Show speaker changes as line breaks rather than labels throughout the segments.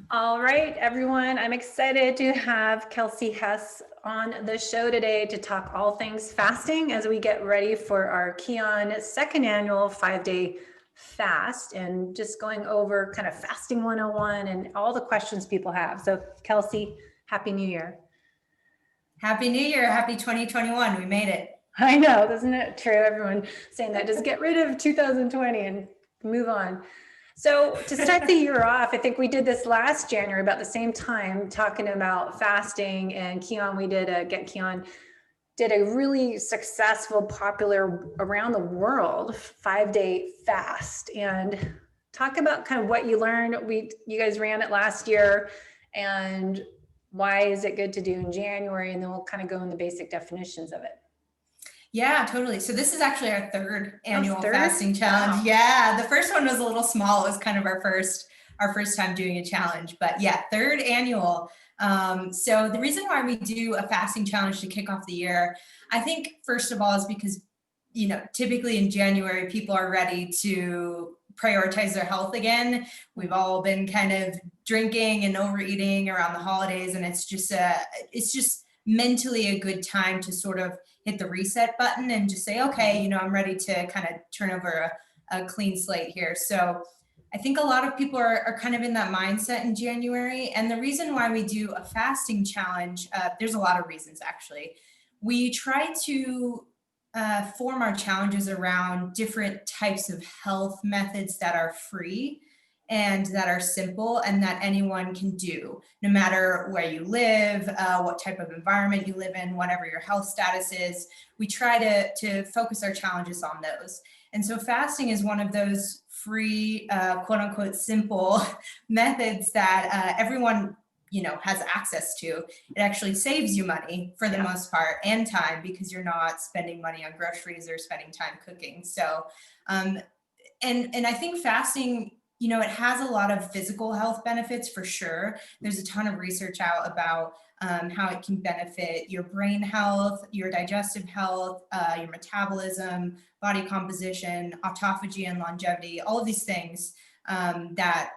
All right, everyone. I'm excited to have Kelsey Hess on the show today to talk all things fasting as we get ready for our Kion second annual 5-day fast and just going over kind of fasting 101 and all the questions people have. So, Kelsey, Happy New Year.
Happy New Year. Happy 2021. We made it.
I know, isn't it true? Everyone saying that. Just get rid of 2020 and move on. So to start the year off, I think we did this last January about the same time talking about fasting, and Kion, we did a Get Kion, did a really successful, popular around the world 5-day fast, and talk about kind of what you learned. You guys ran it last year, and why is it good to do in January, and then we'll kind of go in the basic definitions of it.
Yeah, totally. So this is actually our third annual
third?
fasting challenge.
Wow.
Yeah, the first one was a little small. It was kind of our first time doing a challenge, but yeah, third annual. So the reason why we do a fasting challenge to kick off the year, I think first of all is because, typically in January, people are ready to prioritize their health again. We've all been kind of drinking and overeating around the holidays, and it's just mentally a good time to sort of hit the reset button and just say, okay, I'm ready to kind of turn over a clean slate here. So I think a lot of people are kind of in that mindset in January. And the reason why we do a fasting challenge, there's a lot of reasons actually. We try to form our challenges around different types of health methods that are free and that are simple and that anyone can do, no matter where you live, what type of environment you live in, whatever your health status is. We try to focus our challenges on those. And so fasting is one of those free, quote unquote, simple methods that everyone has access to. It actually saves you money for the most part and time, because you're not spending money on groceries or spending time cooking. So, and I think fasting, it has a lot of physical health benefits for sure. There's a ton of research out about how it can benefit your brain health, your digestive health, your metabolism, body composition, autophagy and longevity, all of these things that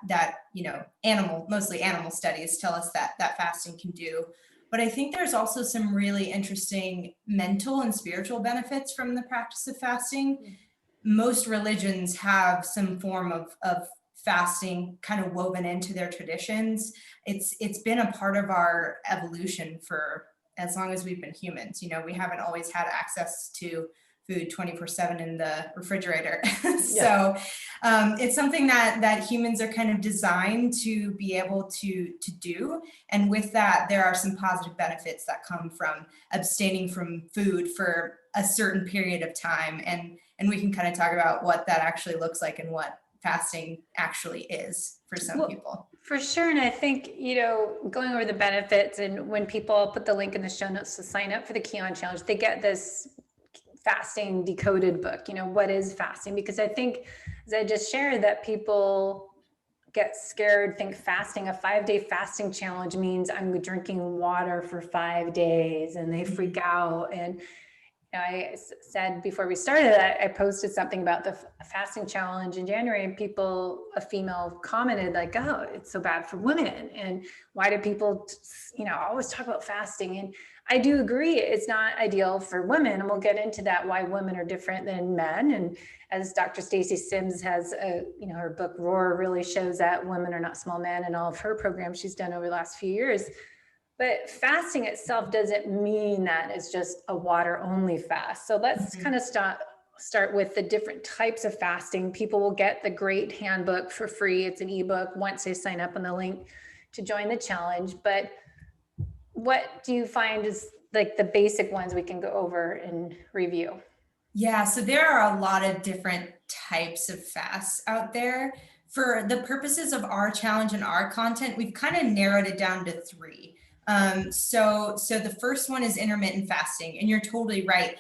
mostly animal studies tell us that fasting can do. But I think there's also some really interesting mental and spiritual benefits from the practice of fasting. Most religions have some form of fasting kind of woven into their traditions. It's been a part of our evolution for as long as we've been humans. We haven't always had access to food 24/7 in the refrigerator. So it's something that humans are kind of designed to be able to do. And with that, there are some positive benefits that come from abstaining from food for a certain period of time. And we can kind of talk about what that actually looks like and what fasting actually is for some people.
For sure. And I think, going over the benefits, and when people put the link in the show notes to sign up for the Kion challenge, they get this fasting decoded book. What is fasting? Because I think, as I just shared, that people get scared, think fasting, a 5-day fasting challenge means I'm drinking water for 5 days, and they freak out. And I said before we started that I posted something about the fasting challenge in January, and a female commented like, oh, it's so bad for women. And why do people, always talk about fasting? And I do agree, it's not ideal for women. And we'll get into that, why women are different than men. And as Dr. Stacy Sims has, her book Roar really shows that women are not small men, and all of her programs she's done over the last few years. But fasting itself doesn't mean that it's just a water only fast. So let's kind of start with the different types of fasting. People will get the great handbook for free. It's an ebook once they sign up on the link to join the challenge. But what do you find is like the basic ones we can go over and review?
Yeah, so there are a lot of different types of fasts out there. For the purposes of our challenge and our content, we've kind of narrowed it down to 3. So the first one is intermittent fasting, and you're totally right.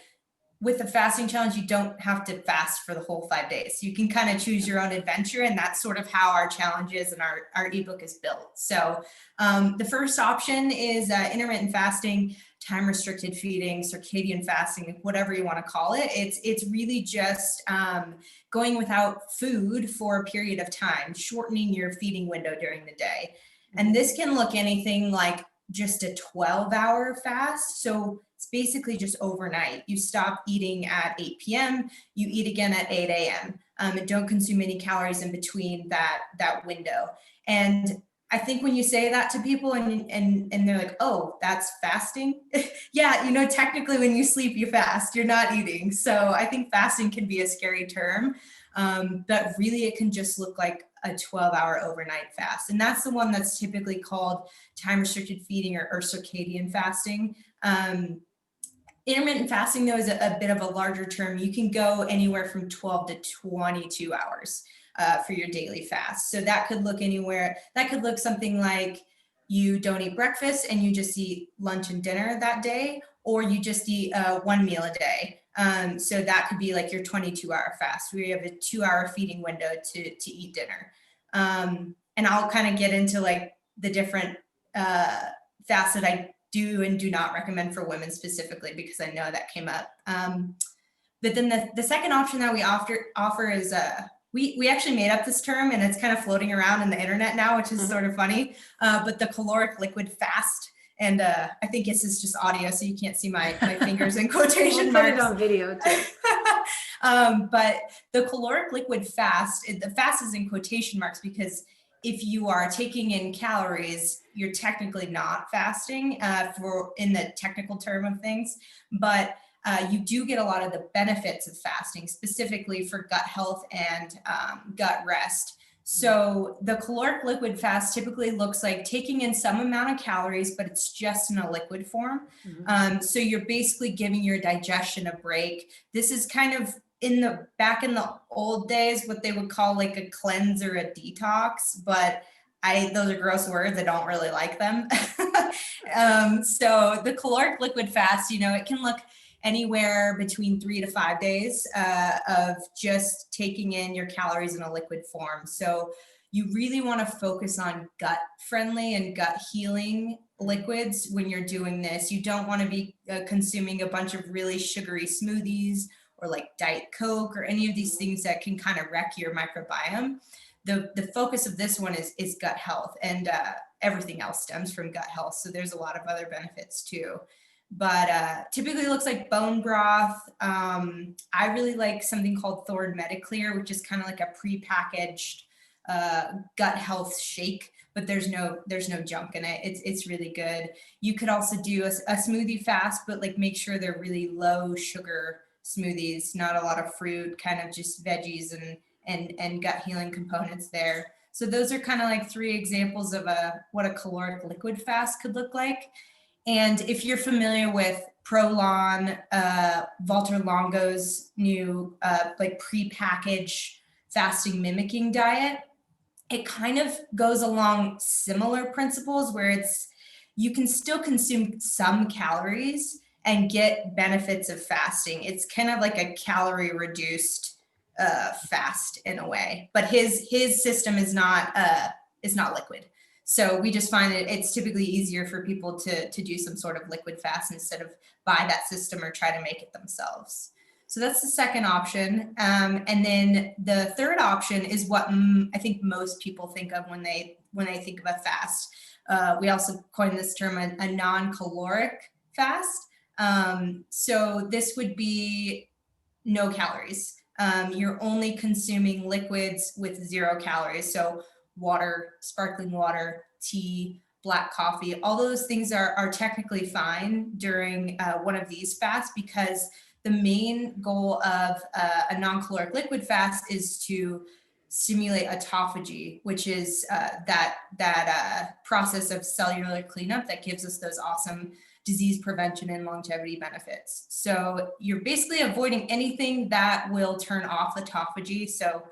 With the fasting challenge, you don't have to fast for the whole 5 days. You can kind of choose your own adventure, and that's sort of how our challenges and our ebook is built. So the first option is intermittent fasting, time restricted feeding, circadian fasting, whatever you want to call it. It's really just going without food for a period of time, shortening your feeding window during the day. And this can look anything like just a 12-hour fast. So it's basically just overnight. You stop eating at 8 p.m., you eat again at 8 a.m. And don't consume any calories in between that window. And I think when you say that to people and they're like, oh, that's fasting. Yeah, you know, technically when you sleep, you fast, you're not eating. So I think fasting can be a scary term, but really it can just look like a 12-hour overnight fast. And that's the one that's typically called time restricted feeding or circadian fasting. Intermittent fasting, though, is a bit of a larger term. You can go anywhere from 12 to 22 hours for your daily fast. So that could look anywhere. That could look something like you don't eat breakfast and you just eat lunch and dinner that day, or you just eat one meal a day. So that could be like your 22-hour fast, where you have a 2-hour feeding window to eat dinner. And I'll kind of get into like the different fasts that I do and do not recommend for women specifically, because I know that came up. But then the second option that we offer is we actually made up this term, and it's kind of floating around in the internet now, which is sort of funny. But the caloric liquid fast, and I think this is just audio, so you can't see my fingers in quotation marks.
Put it on video too.
But the caloric liquid fast, the fast is in quotation marks because if you are taking in calories, you're technically not fasting in the technical term of things, but you do get a lot of the benefits of fasting, specifically for gut health and gut rest. So the caloric liquid fast typically looks like taking in some amount of calories, but it's just in a liquid form. So you're basically giving your digestion a break. This is kind of back in the old days, what they would call like a cleanse or a detox, but those are gross words. I don't really like them. So the caloric liquid fast, it can look anywhere between 3 to 5 days of just taking in your calories in a liquid form. So you really want to focus on gut friendly and gut healing liquids when you're doing this. You don't want to be consuming a bunch of really sugary smoothies or like Diet Coke or any of these things that can kind of wreck your microbiome. The focus of this one is gut health, and everything else stems from gut health. So there's a lot of other benefits too. But typically it looks like bone broth. I really like something called Thorne Mediclear, which is kind of like a prepackaged gut health shake, but there's no junk in it. It's really good. You could also do a smoothie fast, but like make sure they're really low sugar smoothies, not a lot of fruit, kind of just veggies and gut healing components there. So those are kind of like 3 examples of what a caloric liquid fast could look like. And if you're familiar with Prolon, Walter Longo's new like prepackaged fasting mimicking diet, it kind of goes along similar principles where you can still consume some calories and get benefits of fasting. It's kind of like a calorie reduced fast in a way, but his system is not liquid. So we just find it's typically easier for people to do some sort of liquid fast instead of buy that system or try to make it themselves. So that's the second option. And then the third option is what I think most people think of when they think of a fast. We also coined this term a non-caloric fast. So this would be no calories. You're only consuming liquids with 0 calories. So water, sparkling water, tea, black coffee, all those things are technically fine during one of these fasts, because the main goal of a non-caloric liquid fast is to stimulate autophagy, which is that process of cellular cleanup that gives us those awesome disease prevention and longevity benefits. So you're basically avoiding anything that will turn off autophagy. So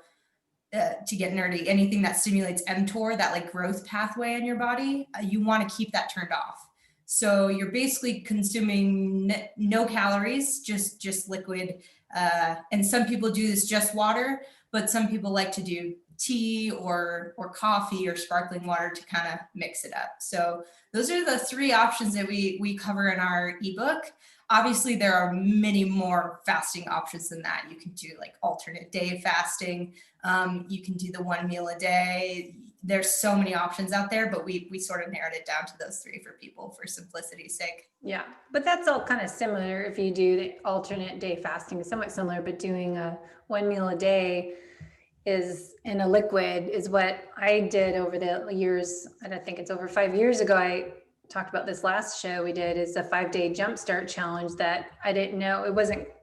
to get nerdy, anything that stimulates mTOR, that like growth pathway in your body, you want to keep that turned off. So you're basically consuming no calories, just liquid. And some people do this just water, but some people like to do tea or coffee or sparkling water to kind of mix it up. So those are the 3 options that we cover in our ebook. Obviously, there are many more fasting options than that. You can do like alternate day fasting. You can do the 1 meal a day. there's so many options out there, but we sort of narrowed it down to those 3 for people for simplicity's sake.
Yeah, but that's all kind of similar. If you do the alternate day fasting, somewhat similar, but doing a 1 meal a day is in a liquid is what I did over the years. And I think it's over 5 years ago. I talked about this last show we did, is a 5-day jumpstart challenge that I didn't know.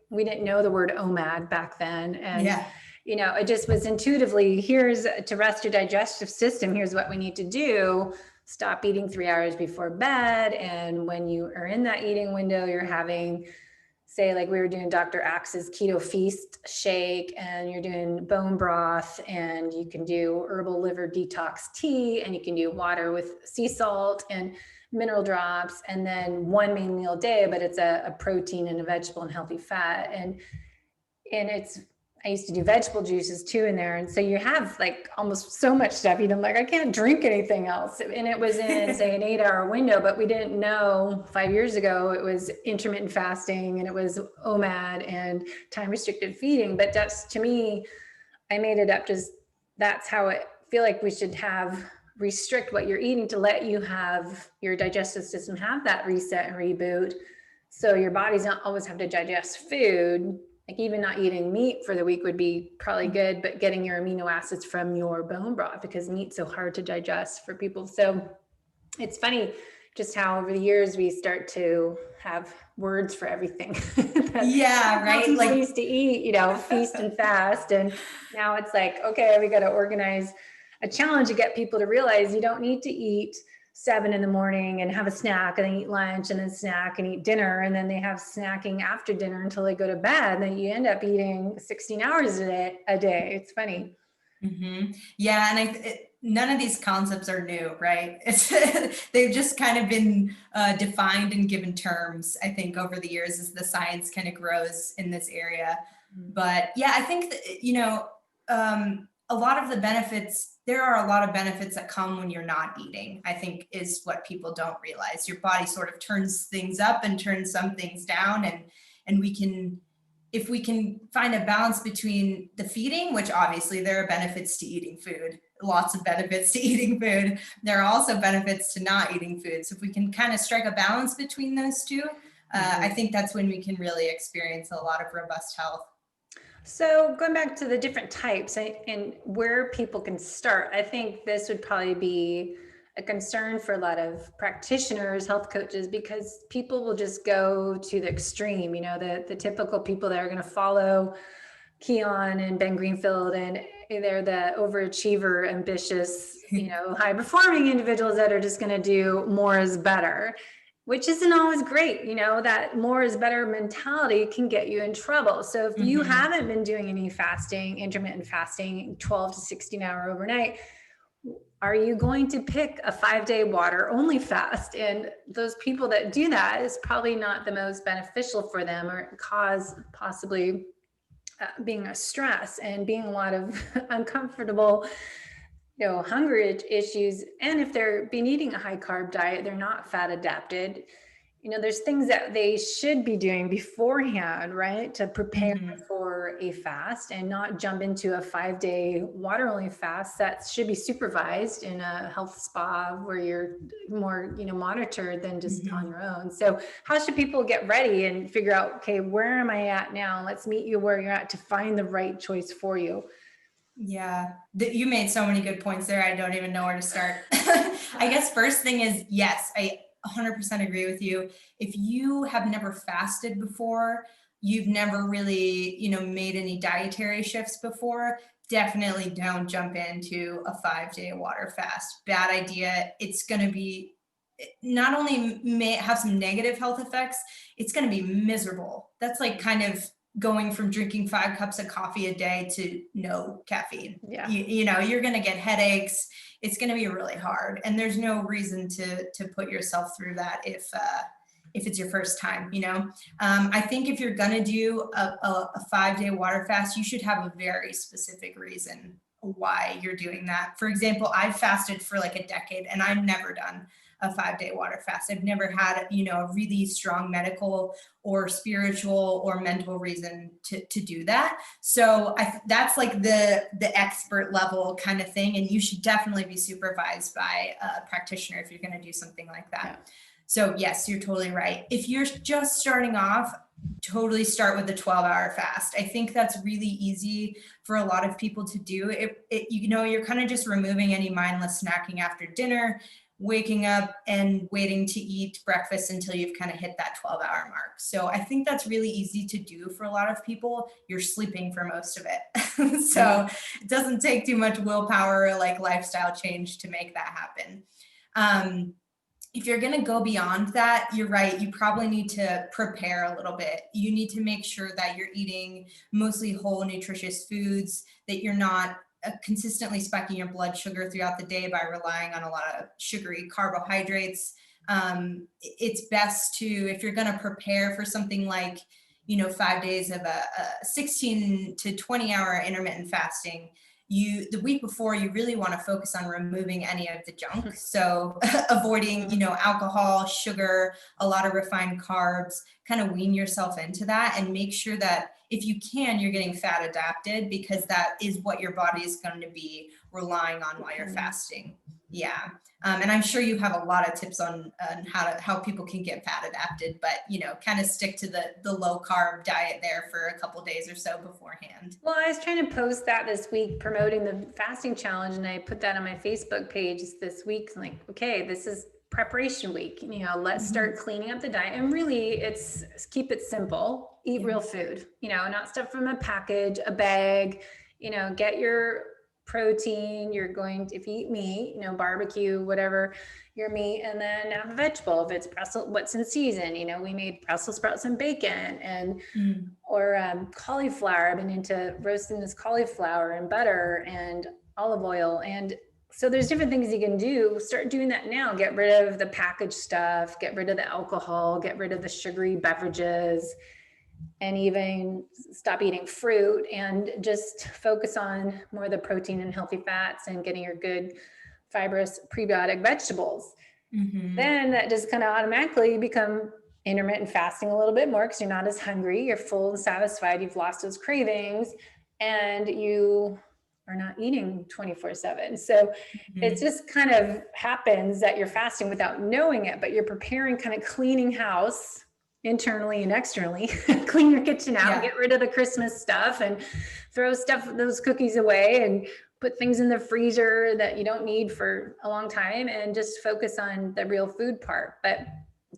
We didn't know the word OMAD back then. And
Yeah.
it just was intuitively, here's to rest your digestive system. Here's what we need to do. Stop eating 3 hours before bed. And when you are in that eating window, you're having, say, like we were doing Dr. Axe's keto feast shake, and you're doing bone broth, and you can do herbal liver detox tea, and you can do water with sea salt and mineral drops, and then 1 main meal a day, but it's a protein and a vegetable and healthy fat. And I used to do vegetable juices too in there. And so you have like almost so much stuff. I'm like, I can't drink anything else. And it was in, say, an 8-hour window, but we didn't know 5 years ago it was intermittent fasting, and it was OMAD and time restricted feeding. But that's, to me, I made it up. Just that's how I feel like we should restrict what you're eating to let you have your digestive system have that reset and reboot. So your body's not always have to digest food. Like even not eating meat for the week would be probably good, but getting your amino acids from your bone broth, because meat's so hard to digest for people. So it's funny just how over the years we start to have words for everything.
Yeah, right.
People used to eat, feast and fast. And now it's like, okay, we got to organize a challenge to get people to realize you don't need to eat 7 in the morning and have a snack and then eat lunch and then snack and eat dinner. And then they have snacking after dinner until they go to bed. Then you end up eating 16 hours a day. It's funny.
Mm-hmm. Yeah. And none of these concepts are new, right? They've just kind of been defined and given terms, I think, over the years as the science kind of grows in this area. But yeah, I think that, a lot of the benefits, there are a lot of benefits that come when you're not eating, I think, is what people don't realize. Your body sort of turns things up and turns some things down. And if we can find a balance between the feeding, which obviously there are benefits to eating food, lots of benefits to eating food. There are also benefits to not eating food. So if we can kind of strike a balance between those two, I think that's when we can really experience a lot of robust health.
So going back to the different types and where people can start, I think this would probably be a concern for a lot of practitioners, health coaches, because people will just go to the extreme, the typical people that are going to follow Kion and Ben Greenfield, and they're the overachiever, ambitious, high performing individuals that are just going to do more is better, which isn't always great. That more is better mentality can get you in trouble. So if you haven't been doing any fasting, intermittent fasting, 12 to 16 hour overnight, are you going to pick a 5-day water only fast? And those people that do that is probably not the most beneficial for them, or cause possibly being a stress and being a lot of uncomfortable hunger issues. And if they're been eating a high carb diet, they're not fat adapted. There's things that they should be doing beforehand, right? To prepare for a fast and not jump into a 5-day water only fast that should be supervised in a health spa where you're more, monitored than just on your own. So how should people get ready and figure out, okay, where am I at now? Let's meet you where you're at to find the right choice for you.
Yeah, you made so many good points there. I don't even know where to start. I guess first thing is, yes, I 100% agree with you. If you have never fasted before, you've never really, made any dietary shifts before, definitely don't jump into a 5-day water fast. Bad idea. It's going to be not only may have some negative health effects, it's going to be miserable. That's like kind of going from drinking 5 cups of coffee a day to no caffeine.
Yeah.
You're going to get headaches. It's going to be really hard. And there's no reason to put yourself through that if it's your first time, I think if you're going to do a 5-day water fast, you should have a very specific reason why you're doing that. For example, I've fasted for like a decade and I've never done a 5-day water fast. I've never had, a really strong medical or spiritual or mental reason to do that. So that's like the expert level kind of thing. And you should definitely be supervised by a practitioner if you're going to do something like that. Yeah. So yes, you're totally right. If you're just starting off, totally start with a 12-hour fast. I think that's really easy for a lot of people to do. You're kind of just removing any mindless snacking after dinner, waking up and waiting to eat breakfast until you've kind of hit that 12-hour mark. So I think that's really easy to do for a lot of people. You're sleeping for most of it. So it doesn't take too much willpower or like lifestyle change to make that happen. If you're going to go beyond that, you're right. You probably need to prepare a little bit. You need to make sure that you're eating mostly whole, nutritious foods, that you're not consistently spiking your blood sugar throughout the day by relying on a lot of sugary carbohydrates. It's best to, if you're going to prepare for something like, 5 days of a 16 to 20 hour intermittent fasting, the week before, you really want to focus on removing any of the junk. So avoiding, alcohol, sugar, a lot of refined carbs, kind of wean yourself into that and make sure that if you can, you're getting fat adapted, because that is what your body is going to be relying on while you're fasting. Yeah. And I'm sure you have a lot of tips on how people can get fat adapted, but, kind of stick to the low carb diet there for a couple days or so beforehand.
Well, I was trying to post that this week promoting the fasting challenge, and I put that on my Facebook page this week. I'm like, okay, this is preparation week. Let's start cleaning up the diet. And really it's keep it simple, eat real food, not stuff from a package, a bag, get your protein. You're going to, if you eat meat, barbecue, whatever your meat, and then have a vegetable. If it's Brussels, what's in season, we made Brussels sprouts and bacon and, or cauliflower. I've been into roasting this cauliflower and butter and olive oil. And so there's different things you can do. Start doing that now. Get rid of the packaged stuff, get rid of the alcohol, get rid of the sugary beverages, and even stop eating fruit and just focus on more of the protein and healthy fats and getting your good fibrous prebiotic vegetables. Then that just kind of automatically become intermittent fasting a little bit more, because you're not as hungry, you're full and satisfied, you've lost those cravings, and you are not eating 24/7. So it just kind of happens that you're fasting without knowing it, but you're preparing, kind of cleaning house internally and externally. Clean your kitchen out, get rid of the Christmas stuff and throw those cookies away and put things in the freezer that you don't need for a long time, and just focus on the real food part. But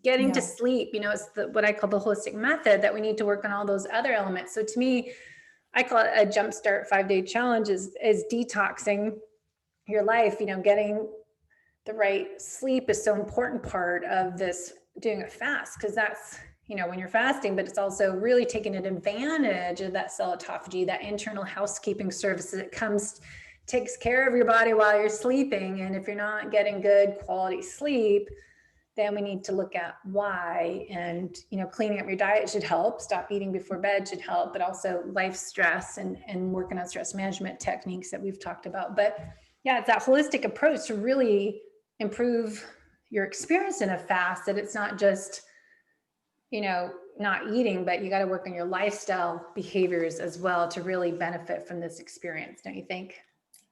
getting to sleep, it's what I call the holistic method, that we need to work on all those other elements. So to me, I call it a jumpstart 5-day challenge is detoxing your life. Getting the right sleep is so important part of this, doing a fast, because that's, when you're fasting, but it's also really taking advantage of that cell autophagy, that internal housekeeping service that takes care of your body while you're sleeping. And if you're not getting good quality sleep, then we need to look at why. And, cleaning up your diet should help. Stop eating before bed should help, but also life stress and working on stress management techniques that we've talked about. But yeah, it's that holistic approach to really improve your experience in a fast, that it's not just, not eating, but you got to work on your lifestyle behaviors as well to really benefit from this experience. Don't you think?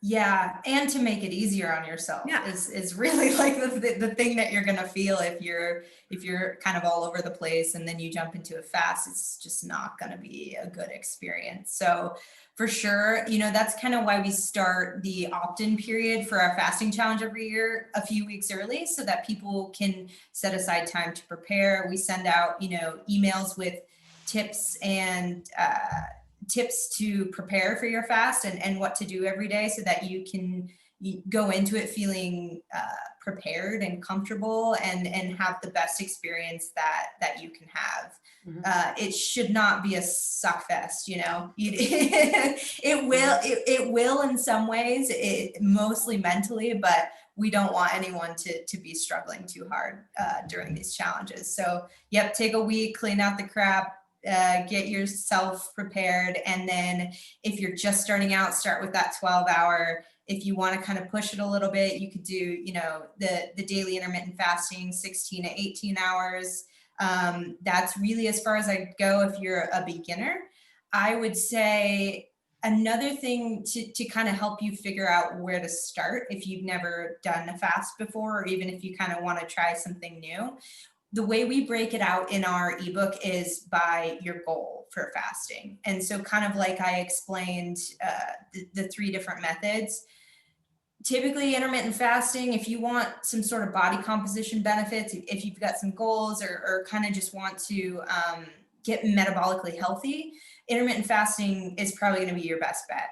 Yeah. And to make it easier on yourself is really like the thing that you're going to feel if you're kind of all over the place and then you jump into a fast. It's just not going to be a good experience. So for sure, that's kind of why we start the opt-in period for our fasting challenge every year a few weeks early, so that people can set aside time to prepare. We send out, emails with tips and tips to prepare for your fast and what to do every day, so that you can go into it feeling prepared and comfortable and have the best experience that you can have. It should not be a suck fest, it will in some ways, mostly mentally, but we don't want anyone to be struggling too hard during these challenges. So take a week, clean out the crap, get yourself prepared. And then if you're just starting out, start with that 12-hour If you want to kind of push it a little bit, you could do, you know, the daily intermittent fasting, 16 to 18 hours. That's really as far as I go if you're a beginner. I would say another thing to kind of help you figure out where to start if you've never done a fast before, or even if you kind of want to try something new. The way we break it out in our ebook is by your goal for fasting. And so kind of like I explained, the three different methods. Typically intermittent fasting, if you want some sort of body composition benefits, if you've got some goals or kind of just want to get metabolically healthy, intermittent fasting is probably going to be your best bet.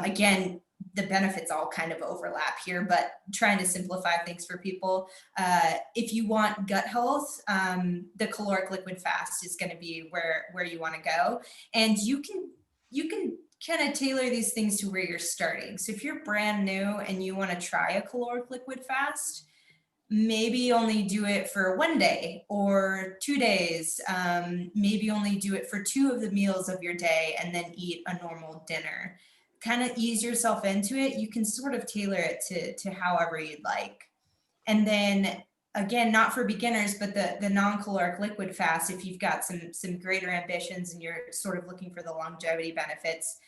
Again, the benefits all kind of overlap here, but trying to simplify things for people. If you want gut health, the caloric liquid fast is going to be where you want to go. And you can kind of tailor these things to where you're starting. So if you're brand new and you want to try a caloric liquid fast, maybe only do it for 1 day or 2 days. Maybe only do it for 2 of the meals of your day and then eat a normal dinner. Kind of ease yourself into it. You can sort of tailor it to however you'd like. And then again, not for beginners, but the non-caloric liquid fast, if you've got some greater ambitions and you're sort of looking for the longevity benefits,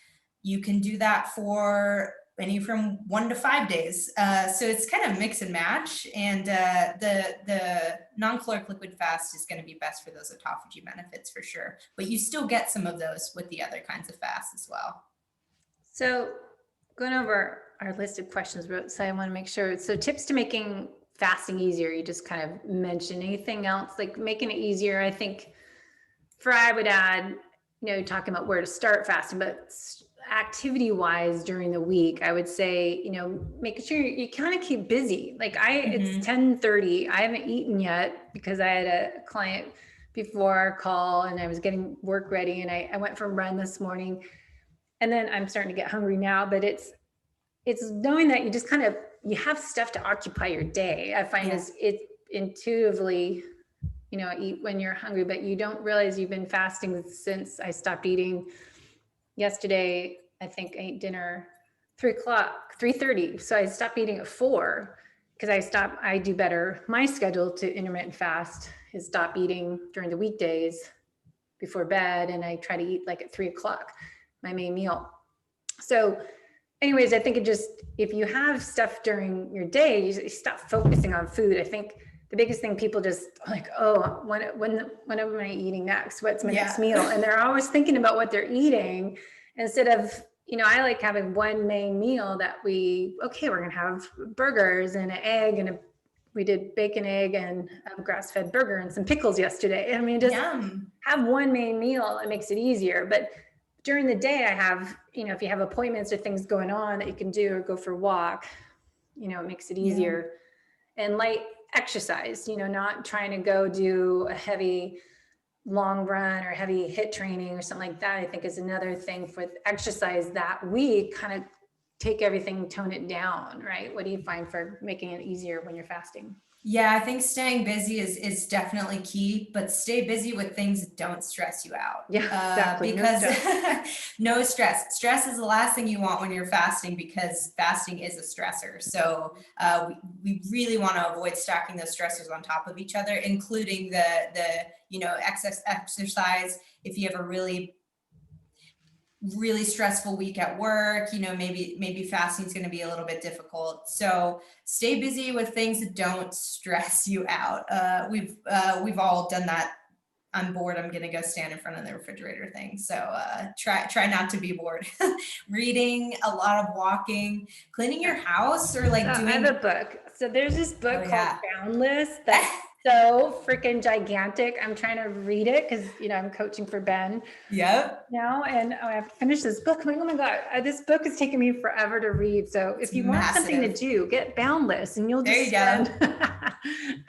you can do that for any from 1 to 5 days. So it's kind of mix and match. And the non-caloric liquid fast is going to be best for those autophagy benefits for sure. But you still get some of those with the other kinds of fasts as well.
So going over our list of questions, so I want to make sure. So tips to making fasting easier. You just kind of mentioned anything else like making it easier. I think I would add, you know, talking about where to start fasting, but activity wise during the week, I would say, you know, making sure you kind of keep busy. Like it's 10:30. I haven't eaten yet because I had a client before our call and I was getting work ready, and I went for a run this morning, and then I'm starting to get hungry now. But it's knowing that you just kind of, you have stuff to occupy your day. I find it's intuitively, you know, eat when you're hungry, but you don't realize you've been fasting since I stopped eating yesterday. I think I ate dinner 3:30. So I stopped eating at 4 because I do better. My schedule to intermittent fast is stop eating during the weekdays before bed. And I try to eat like at 3:00, my main meal. So anyways, I think if you have stuff during your day, you stop focusing on food. I think the biggest thing, people just like, oh, when am I eating next? What's my next meal? And they're always thinking about what they're eating instead of, you know, I like having one main meal that we're going to have burgers and an egg, and we did bacon, egg, and a grass-fed burger and some pickles yesterday. I mean, just have one main meal. It makes it easier. But during the day, I have, you know, if you have appointments or things going on that you can do or go for a walk, you know, it makes it easier. And light exercise, you know, not trying to go do a heavy long run or heavy hit training or something like that, I think is another thing for exercise that week. Kind of take everything, tone it down, right? What do you find for making it easier when you're fasting?
Yeah, I think staying busy is definitely key, but stay busy with things that don't stress you out.
Yeah, exactly.
Because no stress. Stress is the last thing you want when you're fasting, because fasting is a stressor. So we really want to avoid stacking those stressors on top of each other, including the you know, excess exercise. If you have a really stressful week at work, you know, maybe fasting is going to be a little bit difficult. So stay busy with things that don't stress you out. We've all done that. I'm bored, I'm going to go stand in front of the refrigerator thing. So try not to be bored. Reading, a lot of walking, cleaning your house, or like doing.
I have a book. So there's this book called Boundless that's so freaking gigantic. I'm trying to read it because, you know, I'm coaching for Ben.
Yep.
Now, and I have to finish this book. I'm like, oh my God, this book is taking me forever to read. So if you want something to do, get Boundless, and you'll just spend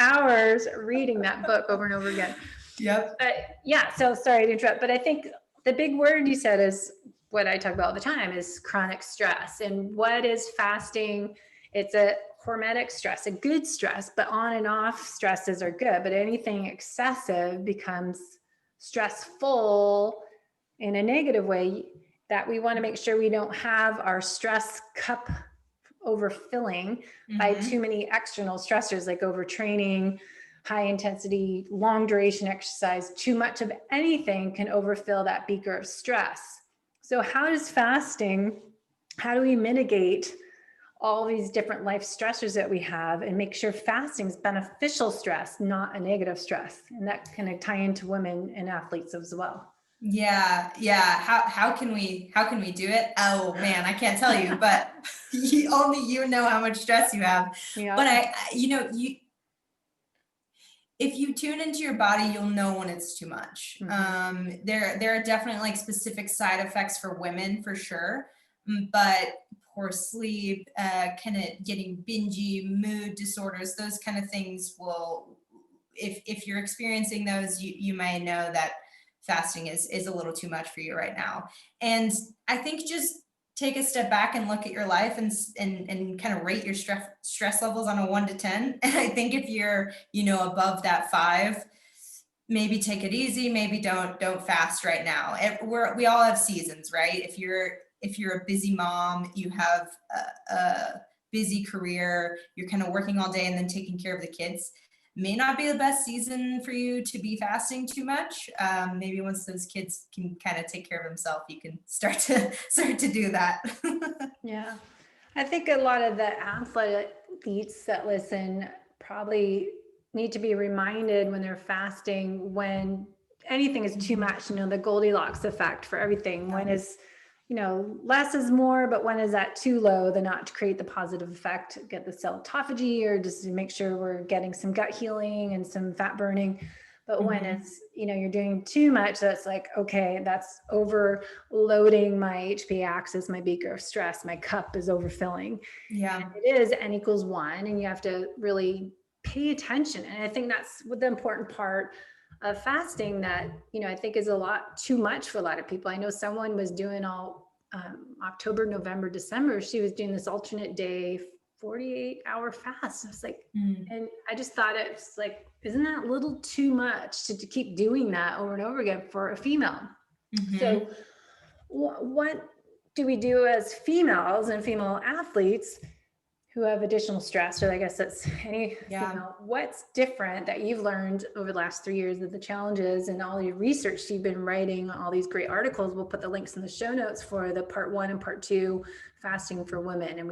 hours reading that book over and over again.
Yep.
But yeah, so sorry to interrupt, but I think the big word you said is what I talk about all the time, is chronic stress. And what is fasting? It's a hormetic stress, a good stress, but on and off stresses are good, but anything excessive becomes stressful in a negative way, that we want to make sure we don't have our stress cup overfilling by too many external stressors like overtraining, high intensity, long duration exercise. Too much of anything can overfill that beaker of stress. So how do we mitigate all these different life stressors that we have and make sure fasting is beneficial stress, not a negative stress? And that can tie into women and athletes as well.
Yeah. How can we do it? Oh man, I can't tell you, but only you know how much stress you have.
Yeah.
But if you tune into your body, you'll know when it's too much. There are definitely like specific side effects for women for sure, but poor sleep, kind of getting bingy, mood disorders, those kind of things will, if you're experiencing those, you might know that fasting is a little too much for you right now. And I think just take a step back and look at your life and kind of rate your stress levels on a 1 to 10. And I think if you're, above that 5, maybe take it easy. Maybe don't fast right now. We all have seasons, right? If you're a busy mom, you have a busy career, you're kind of working all day and then taking care of the kids, may not be the best season for you to be fasting too much. Maybe once those kids can kind of take care of themselves, you can start to do that.
Yeah. I think a lot of the athletes that listen probably need to be reminded when they're fasting, when anything is too much, the Goldilocks effect for everything. When is, less is more, but when is that too low, then not to create the positive effect, get the cell autophagy, or just to make sure we're getting some gut healing and some fat burning. But when it's, you're doing too much, that's like, okay, that's overloading my HPA axis, my beaker of stress, my cup is overfilling.
Yeah.
And it is N equals 1, and you have to really pay attention. And I think that's what the important part of fasting that, I think is a lot too much for a lot of people. I know someone was doing all October, November, December, she was doing this alternate day, 48-hour fast. I was like, and I just thought it was like, isn't that a little too much to keep doing that over and over again for a female? So what do we do as females and female athletes who have additional stress, or I guess that's any female, what's different that you've learned over the last 3 years of the challenges and all your research you've been writing, all these great articles? We'll put the links in the show notes for the part 1 and part 2, fasting for women. And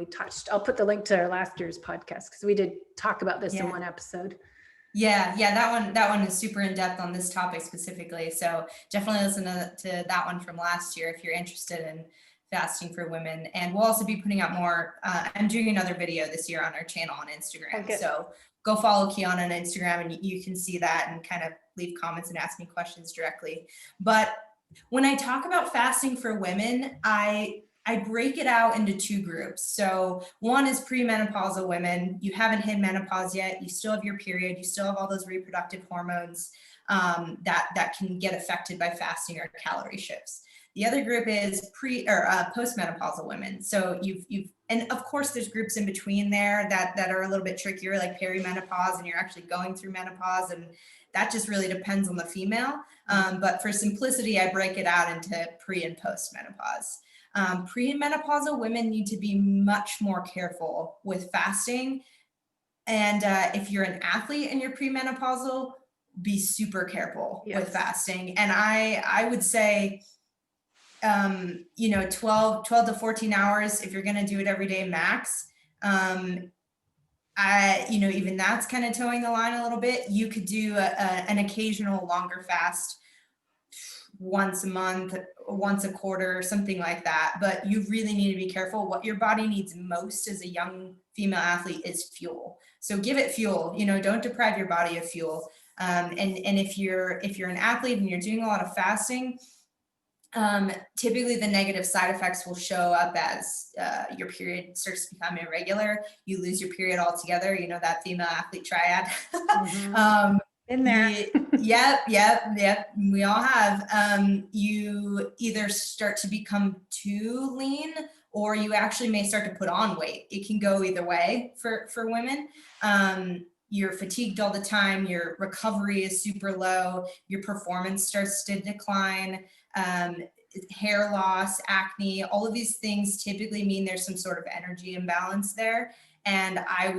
I'll put the link to our last year's podcast because we did talk about this in one episode.
Yeah, that one is super in depth on this topic specifically. So definitely listen to that one from last year if you're interested in fasting for women. And we'll also be putting out more. I'm doing another video this year on our channel on Instagram. Okay. So go follow Kion on Instagram and you can see that and kind of leave comments and ask me questions directly. But when I talk about fasting for women, I break it out into 2 groups. So one is premenopausal women. You haven't hit menopause yet. You still have your period. You still have all those reproductive hormones that can get affected by fasting or calorie shifts. The other group is postmenopausal women. So and of course there's groups in between there that are a little bit trickier, like perimenopause, and you're actually going through menopause, and that just really depends on the female. But for simplicity, I break it out into pre and postmenopause. Premenopausal women need to be much more careful with fasting. And if you're an athlete and you're premenopausal, be super careful with fasting. And I would say, 12 to 14 hours, if you're going to do it every day max, even that's kind of towing the line a little bit. You could do an occasional longer fast once a month, once a quarter, something like that. But you really need to be careful. What your body needs most as a young female athlete is fuel. So give it fuel, don't deprive your body of fuel. And if you're an athlete and you're doing a lot of fasting, typically the negative side effects will show up as your period starts to become irregular. You lose your period altogether. That female athlete triad. In there. Yep. We all have. You either start to become too lean, or you actually may start to put on weight. It can go either way for women. You're fatigued all the time. Your recovery is super low. Your performance starts to decline. hair loss, acne, all of these things typically mean there's some sort of energy imbalance there. And I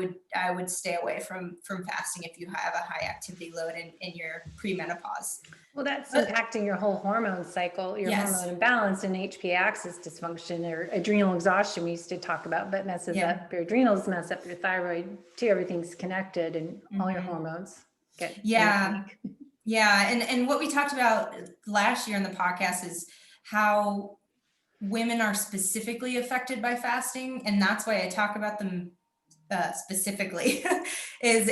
would stay away from fasting if you have a high activity load in your premenopause.
Well, that's impacting your whole hormone cycle, your hormone imbalance, and HPA axis dysfunction or adrenal exhaustion we used to talk about, but messes up your adrenals, mess up your thyroid too. Everything's connected, and all your hormones get
and what we talked about last year in the podcast is how women are specifically affected by fasting, and that's why I talk about them specifically is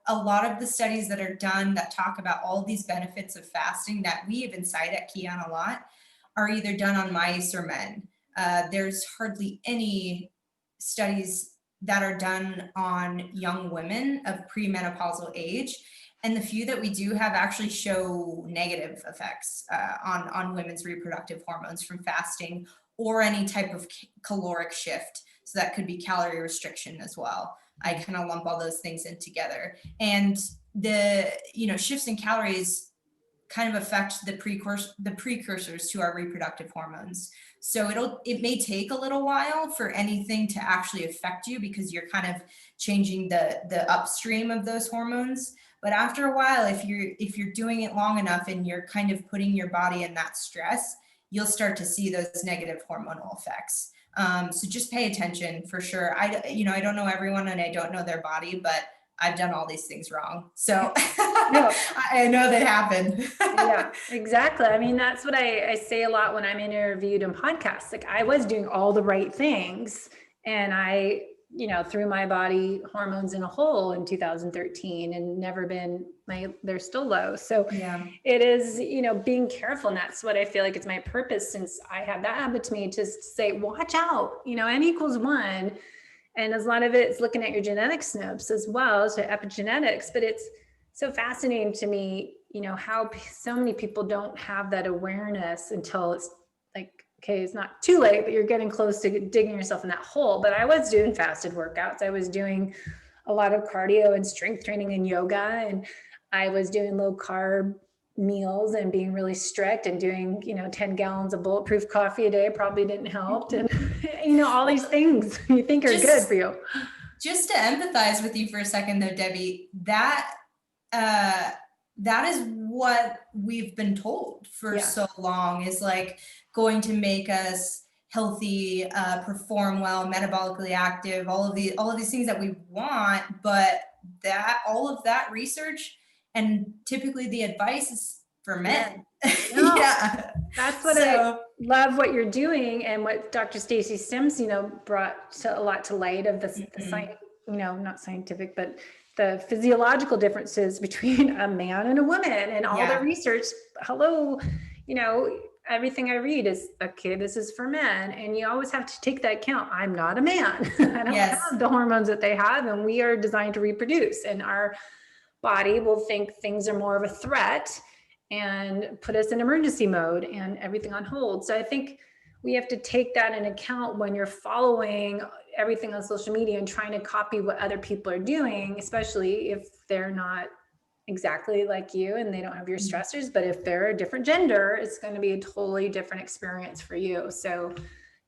a lot of the studies that are done that talk about all these benefits of fasting that we even cite at Kion a lot are either done on mice or men. There's hardly any studies that are done on young women of premenopausal age. And the few that we do have actually show negative effects on women's reproductive hormones from fasting or any type of caloric shift. So that could be calorie restriction as well. I kind of lump all those things in together. And the shifts in calories kind of affect the precursors to our reproductive hormones. So it may take a little while for anything to actually affect you because you're kind of changing the upstream of those hormones. But after a while, if you're doing it long enough and you're kind of putting your body in that stress, you'll start to see those negative hormonal effects. So just pay attention for sure. I don't know everyone and I don't know their body, but I've done all these things wrong. So I know they happen.
Yeah, exactly. I mean, that's what I say a lot when I'm interviewed in podcasts. Like I was doing all the right things and I threw my body hormones in a hole in 2013 and never been they're still low. So it is, being careful. And that's what I feel like it's my purpose since I have that habit to me to say, watch out, N equals 1. And a lot of it's looking at your genetic SNPs as well, so epigenetics, but it's so fascinating to me, how so many people don't have that awareness until it's like, okay, it's not too late, but you're getting close to digging yourself in that hole. But I was doing fasted workouts. I was doing a lot of cardio and strength training and yoga. And I was doing low carb meals and being really strict and doing, 10 gallons of bulletproof coffee a day probably didn't help. And, all these things you think are good for you.
Just to empathize with you for a second though, Debbie, that is what we've been told for so long is like going to make us healthy, perform well, metabolically active, all of these things that we want, but all of that research and typically the advice is for men.
No, that's what I love what you're doing and what Dr. Stacy Sims, brought a lot to light of the science, not scientific, but the physiological differences between a man and a woman and all the research. Everything I read is, okay, this is for men. And you always have to take that account. I'm not a man. I don't have the hormones that they have. And we are designed to reproduce. And our body will think things are more of a threat and put us in emergency mode and everything on hold. So I think we have to take that in account when you're following everything on social media and trying to copy what other people are doing, especially if they're not exactly like you and they don't have your stressors. But if they're a different gender, it's going to be a totally different experience for you. So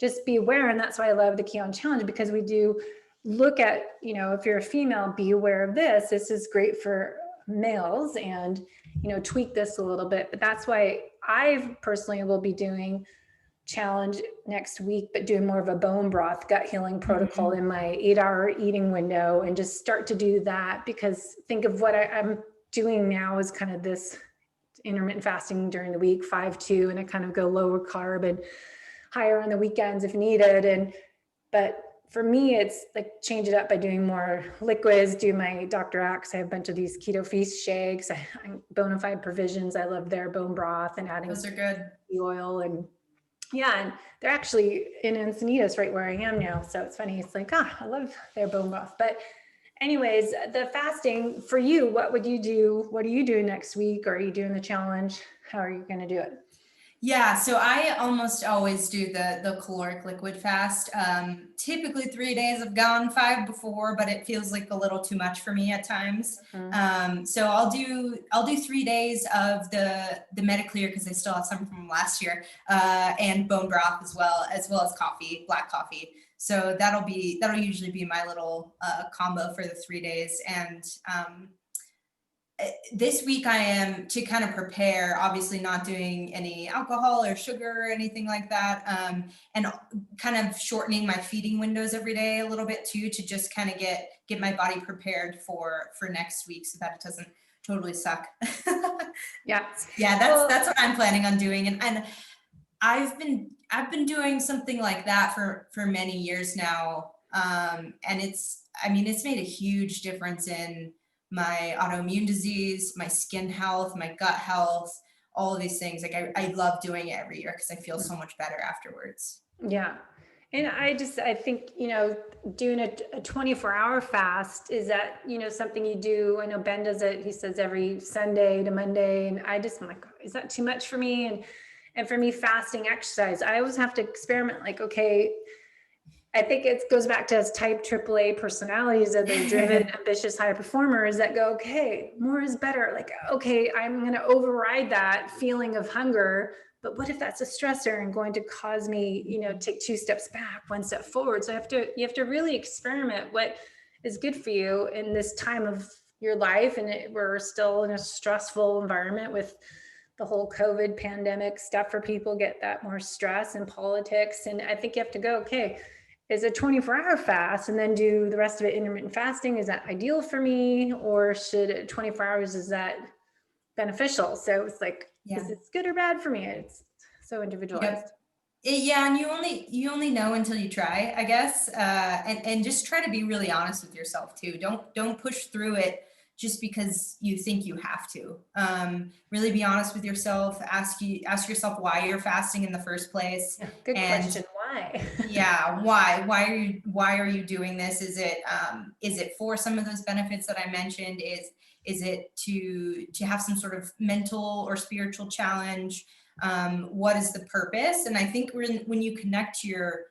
just be aware. And that's why I love the Kion Challenge, because we do look at, if you're a female, be aware of this. This is great for males and, tweak this a little bit. But that's why I personally will be doing challenge next week, but doing more of a bone broth gut healing protocol in my 8-hour eating window and just start to do that, because think of what I'm doing now is kind of this intermittent fasting during the week, 5-2, and I kind of go lower carb and higher on the weekends if needed. But for me, it's like change it up by doing more liquids, do my Dr. Axe. I have a bunch of these keto feast shakes, Bonafide Provisions. I love their bone broth and adding
those are good
oil and and they're actually in Encinitas right where I am now. So it's funny. It's like, I love their bone broth. But anyways, the fasting for you, what would you do? What are you doing next week? Or are you doing the challenge? How are you going to do it?
Yeah, so I almost always do the caloric liquid fast. Typically 3 days. I've gone 5 before, but it feels like a little too much for me at times. So I'll do 3 days of the Mediclear because I still have some from last year, and bone broth as well as coffee, black coffee. So that'll usually be my little combo for the 3 days. And this week I am, to kind of prepare, obviously not doing any alcohol or sugar or anything like that, and kind of shortening my feeding windows every day a little bit too, to just kind of get my body prepared for next week so that it doesn't totally suck.
Yeah.
Yeah, that's what I'm planning on doing. And I've been doing something like that for many years now. And it's made a huge difference in my autoimmune disease, my skin health, my gut health, all of these things. Like I love doing it every year because I feel so much better afterwards.
Yeah. And I think, doing a 24-hour fast, is that, something you do? I know Ben does it. He says every Sunday to Monday. And I'm like, is that too much for me? And for me, fasting exercise, I always have to experiment. Like, okay, I think it goes back to us type AAA personalities, that they're driven, ambitious, high performers that go, okay, more is better. Like, okay, I'm going to override that feeling of hunger. But what if that's a stressor and going to cause me, take 2 steps back, 1 step forward? So you have to really experiment what is good for you in this time of your life. And we're still in a stressful environment with the whole COVID pandemic stuff, for people get that more stress and politics. And I think you have to go, okay, is a 24-hour fast and then do the rest of it intermittent fasting, is that ideal for me? Or should 24 hours, is that beneficial? So it's like, is it good or bad for me? It's so individualized.
Yeah, and you only know until you try, I guess. And just try to be really honest with yourself too. Don't push through it just because you think you have to. Really be honest with yourself. Ask yourself why you're fasting in the first place.
Yeah, good question. Why?
Yeah, why? Why are you doing this? Is it for some of those benefits that I mentioned? Is it to have some sort of mental or spiritual challenge? What is the purpose? And I think when you connect to your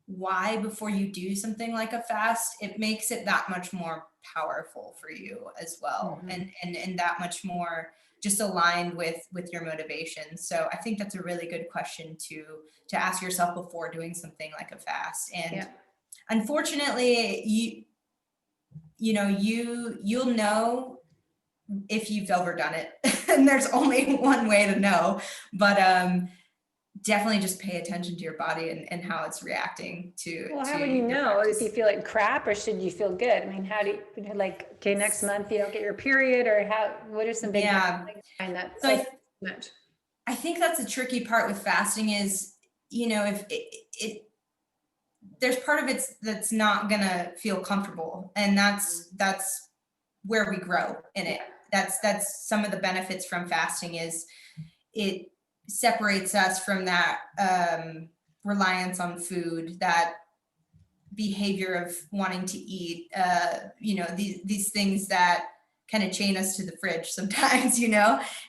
why before you do something like a fast, it makes it that much more powerful for you as well. And that much more just aligned with your motivation. So I think that's a really good question to ask yourself before doing something like a fast. And unfortunately, you'll know if you've overdone it. And there's only one way to know, but definitely just pay attention to your body and how it's reacting to.
Well, how would you know? If you feel like crap, or should you feel good? I mean, how do you, like, okay, next month you don't get your period, or what are some big signs that so much?
I think that's a tricky part with fasting is, if there's part of it that's not gonna feel comfortable, and that's where we grow in it. That's some of the benefits from fasting is it separates us from that reliance on food, that behavior of wanting to eat, these things that kind of chain us to the fridge sometimes,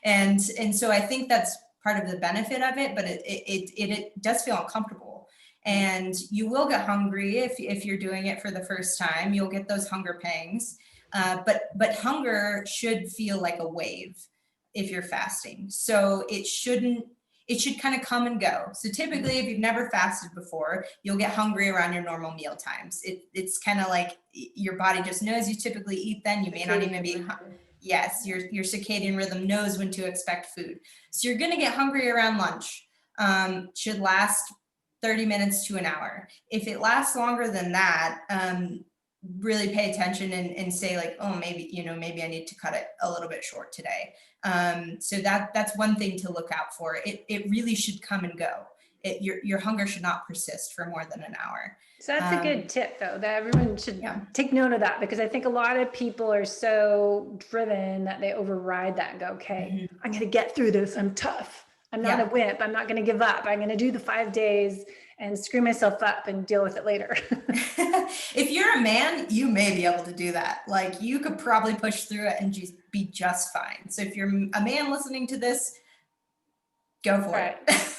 and so I think that's part of the benefit of it, but it does feel uncomfortable, and you will get hungry if you're doing it for the first time. You'll get those hunger pangs, but hunger should feel like a wave if you're fasting. So it should kind of come and go. So typically, if you've never fasted before, you'll get hungry around your normal meal times. It's kind of like your body just knows you typically eat then. You may not even be, yes, your circadian rhythm knows when to expect food. So you're going to get hungry around lunch. Should last 30 minutes to an hour. If it lasts longer than that, really pay attention and say like, oh, maybe I need to cut it a little bit short today. So that's one thing to look out for. It really should come and go. Your hunger should not persist for more than an hour.
So that's a good tip, though, that everyone should take note of that, because I think a lot of people are so driven that they override that and go, okay, I'm going to get through this. I'm tough. I'm not a wimp. I'm not going to give up. I'm going to do the 5 days and screw myself up and deal with it later.
If you're a man, you may be able to do that. Like, you could probably push through it and just be just fine. So if you're a man listening to this, go for
Right.
it.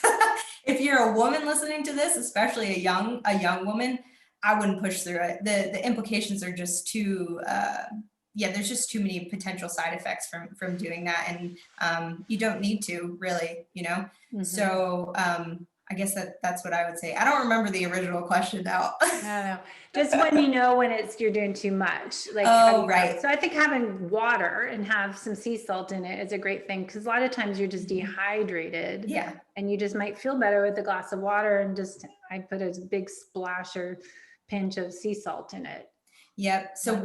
If you're a woman listening to this, especially a young woman, I wouldn't push through it. The implications are just too, there's just too many potential side effects from doing that. And you don't need to really, So I guess that's what I would say. I don't remember the original question now.
No. Just when you know when you're doing too much, like
Right.
So I think having water and have some sea salt in it is a great thing, because a lot of times you're just dehydrated.
Yeah.
And you just might feel better with a glass of water, and just I put a big splash or pinch of sea salt in it.
Yep. So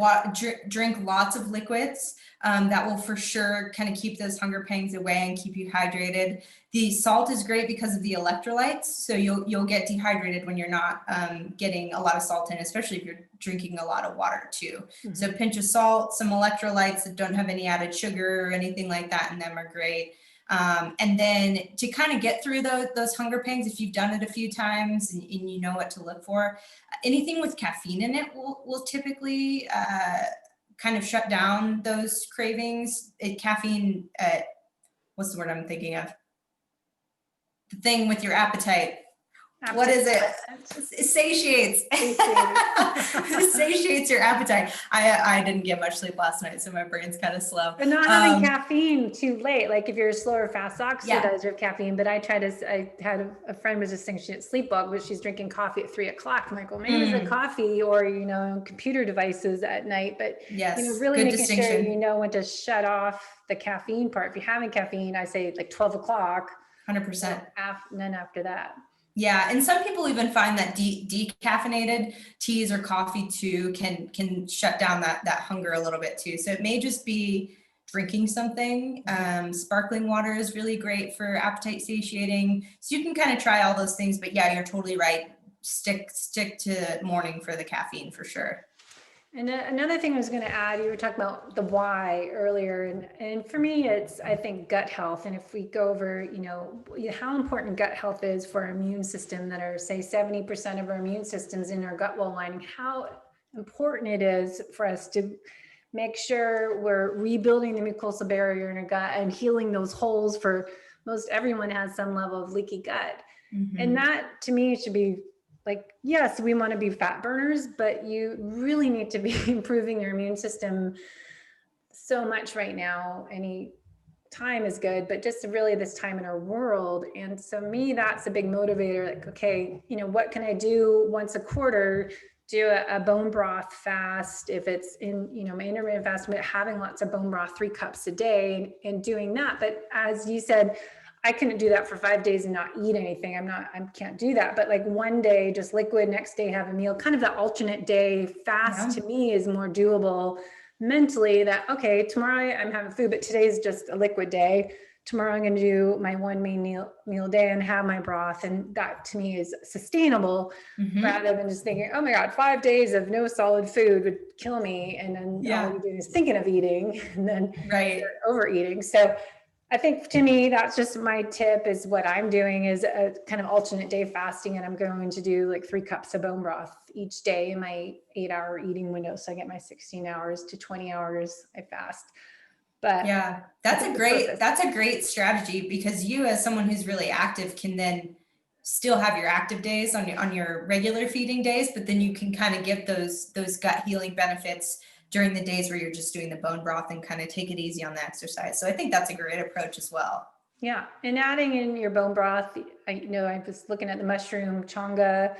drink lots of liquids. That will for sure kind of keep those hunger pangs away and keep you hydrated. The salt is great because of the electrolytes. So you'll get dehydrated when you're not getting a lot of salt in, especially if you're drinking a lot of water too. Mm-hmm. So a pinch of salt, some electrolytes that don't have any added sugar or anything like that in them are great. And then to kind of get through those hunger pangs, if you've done it a few times and you know what to look for, anything with caffeine in it will typically kind of shut down those cravings. Caffeine, what's the word I'm thinking of? The thing with your appetite. What is it? It satiates. It satiates your appetite. I didn't get much sleep last night, so my brain's kind of slow.
But not having caffeine too late. Like if you're a slower fast oxidizer of caffeine, but I had a friend was just saying she had sleepwalk, but she's drinking coffee at 3:00. I'm like, well, maybe it's the coffee or, computer devices at night, but really making sure you know when to shut off the caffeine part. If you're having caffeine, I say like 12:00.
100%.
And then after that.
Yeah, and some people even find that decaffeinated teas or coffee too can shut down that hunger a little bit too. So it may just be drinking something. Sparkling water is really great for appetite satiating. So you can kind of try all those things, but yeah, you're totally right. Stick to morning for the caffeine for sure.
And another thing I was going to add, you were talking about the why earlier, and for me, it's, I think, gut health. And if we go over, how important gut health is for our immune system, that are, say, 70% of our immune system's in our gut wall lining, how important it is for us to make sure we're rebuilding the mucosal barrier in our gut and healing those holes. For most everyone has some level of leaky gut. Mm-hmm. And that, to me, should be like, yes, we want to be fat burners, but you really need to be improving your immune system so much right now. Any time is good, but just really this time in our world. And so me, that's a big motivator. Like, okay, what can I do once a quarter? Do a bone broth fast. If it's in, my intermittent fasting, but having lots of bone broth, 3 cups a day, and doing that. But as you said, I couldn't do that for 5 days and not eat anything. I can't do that. But like one day, just liquid, next day, have a meal, kind of the alternate day fast to me is more doable mentally. That, okay, tomorrow I'm having food, but today's just a liquid day. Tomorrow I'm going to do my one main meal day and have my broth. And that to me is sustainable, rather than just thinking, oh my God, 5 days of no solid food would kill me. And then all you're doing is thinking of eating, and then you're overeating. So I think, to me, that's just my tip, is what I'm doing is a kind of alternate day fasting. And I'm going to do like 3 cups of bone broth each day in my 8-hour eating window. So I get my 16 hours to 20 hours I fast. But
yeah, that's a great strategy, because you, as someone who's really active, can then still have your active days on your regular feeding days, but then you can kind of get those gut healing benefits during the days where you're just doing the bone broth and kind of take it easy on the exercise. So I think that's a great approach as well.
Yeah. And adding in your bone broth, I was looking at the mushroom changa,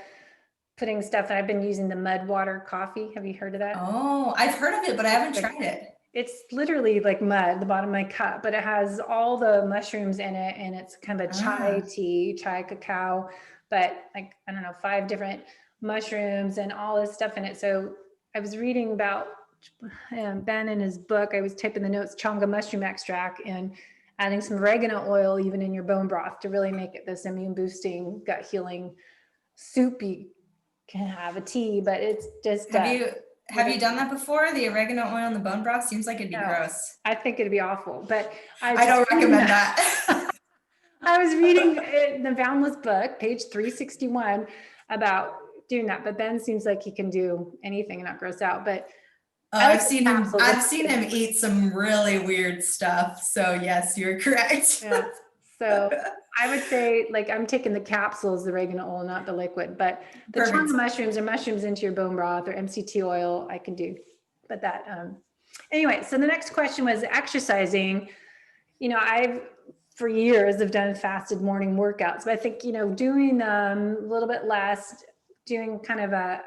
putting stuff, and I've been using the mud water coffee. Have you heard of that?
Oh, I've heard of it, but I haven't tried it.
It's literally like mud, the bottom of my cup, but it has all the mushrooms in it, and it's kind of a chai tea, chai cacao, but like, I don't know, 5 different mushrooms and all this stuff in it. So I was reading about Ben in his book, I was typing the notes, changa mushroom extract, and adding some oregano oil even in your bone broth to really make it this immune boosting, gut healing soup. You can have a tea, but it's just
have you done that before? The oregano oil in the bone broth seems like it'd be gross.
I think it'd be awful, but
I don't recommend that.
I was reading the Boundless book, page 361, about doing that, but Ben seems like he can do anything and not gross out. But
I've seen him eat some really weird stuff. So yes, you're correct.
Yeah. So I would say, like, I'm taking the capsules, the oregano oil, not the liquid, but the
Perfect.
chana mushrooms or mushrooms into your bone broth or MCT oil, I can do. But that, anyway, so the next question was exercising. I've for years have done fasted morning workouts, but I think, doing them a little bit less, doing kind of a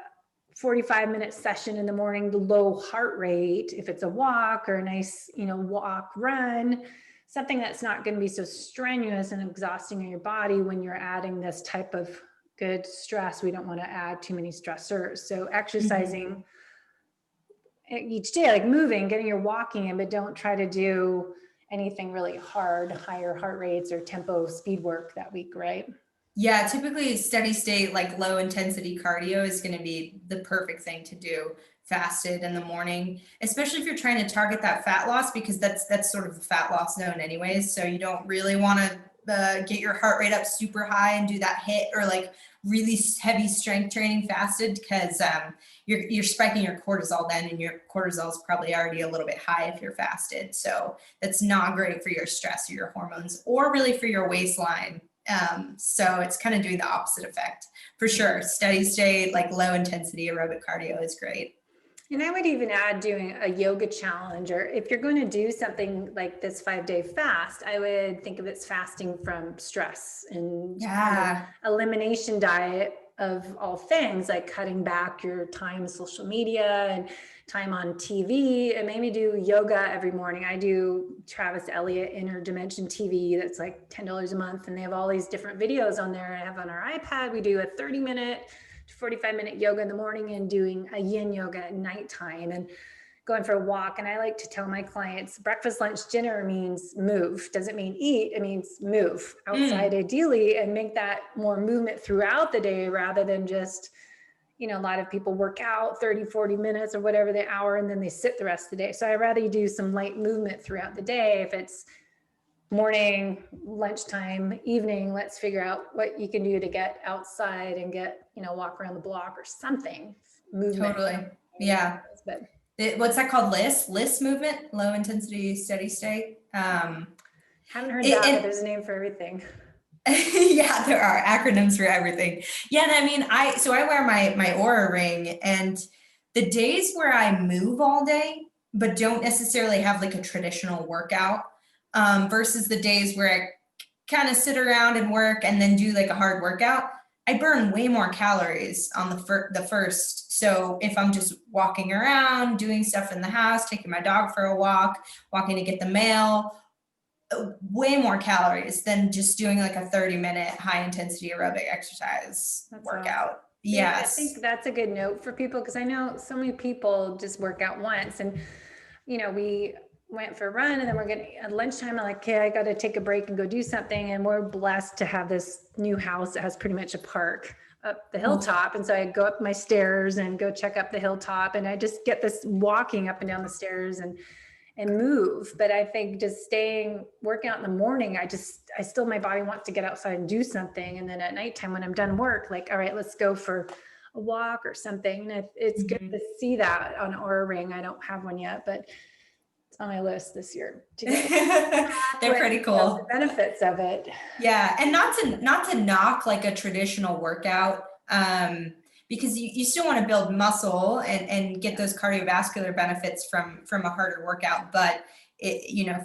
45-minute session in the morning, the low heart rate, if it's a walk or a nice, walk, run, something that's not going to be so strenuous and exhausting in your body when you're adding this type of good stress. We don't want to add too many stressors. So exercising each day, like moving, getting your walking in, but don't try to do anything really hard, higher heart rates or tempo speed work that week, right?
Yeah, typically steady state, like low intensity cardio is going to be the perfect thing to do fasted in the morning, especially if you're trying to target that fat loss, because that's sort of the fat loss zone anyways. So you don't really want to get your heart rate up super high and do that hit or like really heavy strength training fasted, because you're spiking your cortisol then, and your cortisol is probably already a little bit high if you're fasted. So that's not great for your stress or your hormones or really for your waistline. So it's kind of doing the opposite effect for sure. Steady state, like low intensity aerobic cardio is great.
And I would even add doing a yoga challenge, or if you're going to do something like this 5-day fast, I would think of it as fasting from stress and elimination diet of all things, like cutting back your time social media and time on TV, and maybe do yoga every morning. I do Travis Elliott Inner Dimension TV. That's like $10 a month. And they have all these different videos on there. I have on our iPad. We do a 30-minute to 45-minute yoga in the morning and doing a yin yoga at nighttime and going for a walk. And I like to tell my clients breakfast, lunch, dinner means move. Doesn't mean eat. It means move outside ideally, and make that more movement throughout the day rather than just, a lot of people work out 30, 40 minutes or whatever the hour, and then they sit the rest of the day. So I'd rather you do some light movement throughout the day. If it's morning, lunchtime, evening, let's figure out what you can do to get outside and get, walk around the block or something. Movement.
Totally. Yeah.
But
what's that called? LISS movement, low intensity, steady state.
Haven't heard that, but there's a name for everything.
Yeah, there are acronyms for everything. Yeah. And I mean, I wear my Oura ring, and the days where I move all day, but don't necessarily have like a traditional workout, versus the days where I kind of sit around and work and then do like a hard workout, I burn way more calories on the first. So if I'm just walking around, doing stuff in the house, taking my dog for a walk, walking to get the mail, way more calories than just doing like a 30-minute high intensity aerobic exercise workout. Awesome. Yes.
I think that's a good note for people, because I know so many people just work out once, and we went for a run and then we're getting at lunchtime. I'm like, okay, I got to take a break and go do something. And we're blessed to have this new house that has pretty much a park up the hilltop. And so I go up my stairs and go check up the hilltop, and I just get this walking up and down the stairs and move. But I think just working out in the morning, my body wants to get outside and do something. And then at nighttime when I'm done work, like, all right, let's go for a walk or something. And it's good to see that on Oura Ring. I don't have one yet, but it's on my list this year.
They're pretty cool.
The benefits of it.
Yeah. And not to knock like a traditional workout, because you still want to build muscle and get those cardiovascular benefits from a harder workout, but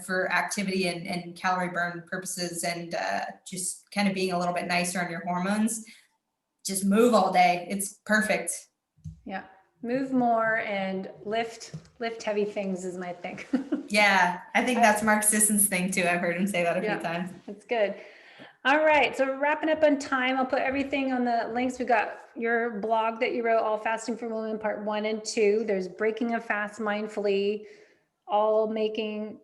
for activity and calorie burn purposes, and just kind of being a little bit nicer on your hormones, just move all day. It's perfect.
Yeah. Move more and lift heavy things is my thing.
Yeah. I think that's Mark Sisson's thing too. I've heard him say that a few times.
That's good. All right. So we're wrapping up on time. I'll put everything on the links. We got your blog that you wrote, All Fasting for Women, part 1 and 2. There's Breaking a Fast Mindfully, all making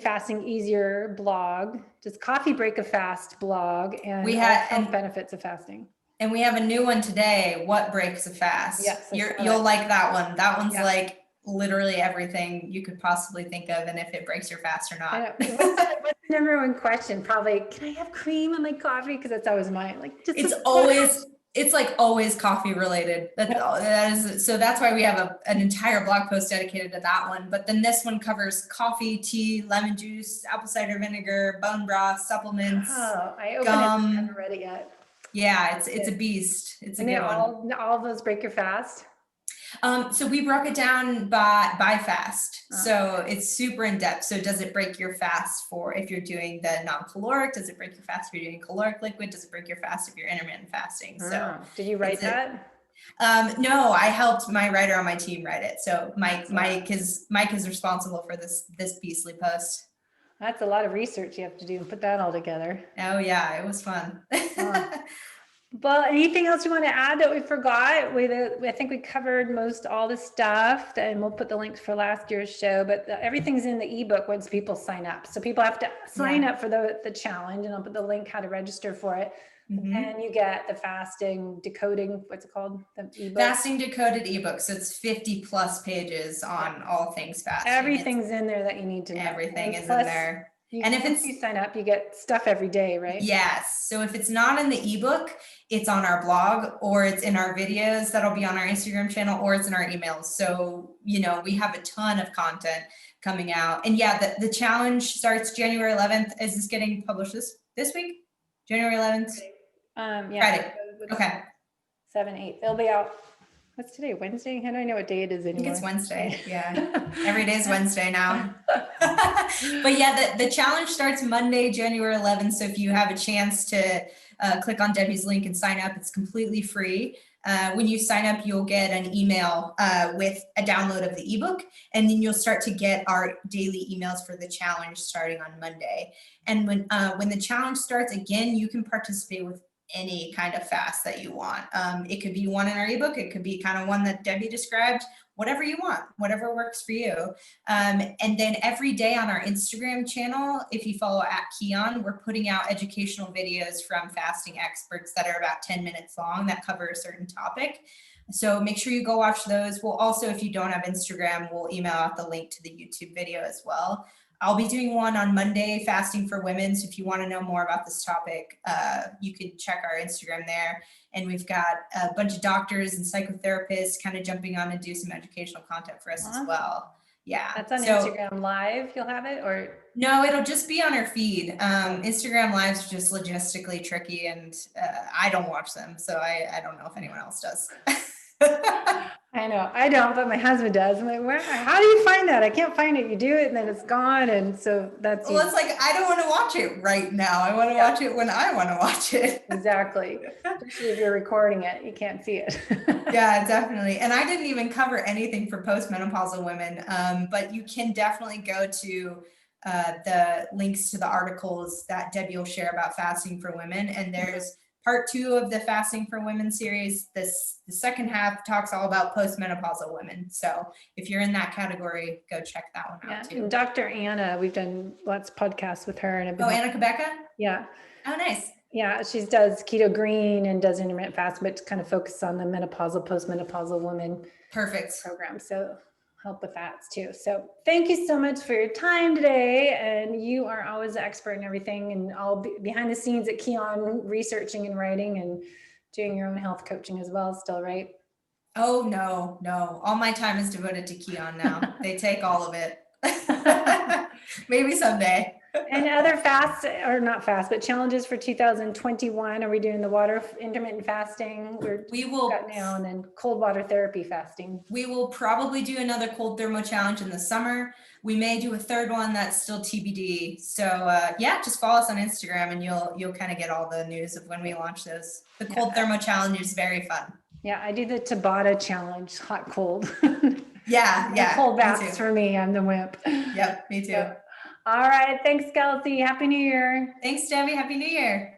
fasting easier blog. Just Coffee Break a Fast blog, and we have health benefits of fasting.
And we have a new one today. What breaks a fast?
Yes,
you'll like that one. That one's like literally everything you could possibly think of, and if it breaks your fast or not.
What's the number one question? Probably, can I have cream in my coffee? Because that's always mine. Like,
it's always It's like always coffee related. So that's why we have an entire blog post dedicated to that one. But then this one covers coffee, tea, lemon juice, apple cider vinegar, bone broth, supplements,
Oh, I opened it,
gum.
I haven't read it yet.
Yeah, it's a beast. It's a
And
good one.
all of those break your fast?
So we broke it down by fast. So it's super in depth. So does it break your fast for if you're doing the non-caloric? Does it break your fast if you're doing caloric liquid? Does it break your fast if you're intermittent fasting? So
did you write that?
No, I helped my writer on my team write it. So Mike is responsible for this beastly post.
That's a lot of research you have to do and put that all together.
Oh yeah, it was fun.
Well, anything else you want to add that we forgot? I think we covered most all the stuff, and we'll put the links for last year's show, but everything's in the ebook once people sign up. So people have to sign up for the challenge, and I'll put the link how to register for it. And you get the fasting decoding, what's it called? The ebook?
Fasting decoded ebook. So it's 50 plus pages on all things fasting.
Everything's in there that you need to know.
Everything is in there.
And if you sign up, you get stuff every day, right?
Yes. So if it's not in the ebook, it's on our blog, or it's in our videos that'll be on our Instagram channel, or it's in our emails. So, we have a ton of content coming out. And yeah, the challenge starts January 11th. Is this getting published this week? January 11th? Friday. Okay.
7, 8. It'll be out. What's today? Wednesday? How do I know what day it is anymore?
I think it's Wednesday. Yeah. Every day is Wednesday now. But yeah, the challenge starts Monday, January 11th. So if you have a chance to click on Debbie's link and sign up, it's completely free. When you sign up, you'll get an email with a download of the ebook, and then you'll start to get our daily emails for the challenge starting on Monday. And when the challenge starts, again, you can participate with any kind of fast that you want. It could be one in our ebook. It could be kind of one that Debbie described, whatever you want, whatever works for you. And then every day on our Instagram channel, if you follow at Kion, we're putting out educational videos from fasting experts that are about 10 minutes long that cover a certain topic. So make sure you go watch those. We'll also, if you don't have Instagram, we'll email out the link to the YouTube video as well. I'll be doing one on Monday, fasting for women. So if you want to know more about this topic, you can check our Instagram there. And we've got a bunch of doctors and psychotherapists kind of jumping on to do some educational content for us as well. Yeah.
That's on Instagram Live. You'll have it, or?
No, it'll just be on our feed. Instagram Lives are just logistically tricky, and I don't watch them. So I don't know if anyone else does.
I know I don't, but my husband does. I'm like, how do you find that? I can't find it. You do it and then it's gone. And so that's,
well, it's like, I don't want to watch it right now. I want to watch it when I want to watch it.
Exactly. Especially if you're recording it, you can't see it.
Yeah, definitely. And I didn't even cover anything for postmenopausal women. But you can definitely go to the links to the articles that Debbie will share about fasting for women. And there's part 2 of the Fasting for Women series. The second half talks all about postmenopausal women. So if you're in that category, go check that one out too.
And Dr. Anna, we've done lots of podcasts with her. And
Anna Quebeca?
Yeah.
Oh, nice.
Yeah, she does keto green and does intermittent fasting, but kind of focus on the menopausal, postmenopausal women.
Perfect.
Program. So help with that too. So thank you so much for your time today. And you are always an expert in everything, and all behind the scenes at Kion, researching and writing and doing your own health coaching as well still, right?
Oh, no. All my time is devoted to Kion now. They take all of it. Maybe someday.
And other fasts, or not fast, but challenges for 2021. Are we doing the intermittent fasting?
We will
got now, and then cold water therapy fasting.
We will probably do another cold thermo challenge in the summer. We may do a third one that's still TBD. So yeah, just follow us on Instagram and you'll kind of get all the news of when we launch those. The cold thermo challenge is very fun.
Yeah, I do the Tabata challenge, hot cold.
Yeah.
Cold baths for me. I'm the wimp.
Yep, me too.
So, all right. Thanks, Kelsey. Happy New Year.
Thanks, Debbie. Happy New Year.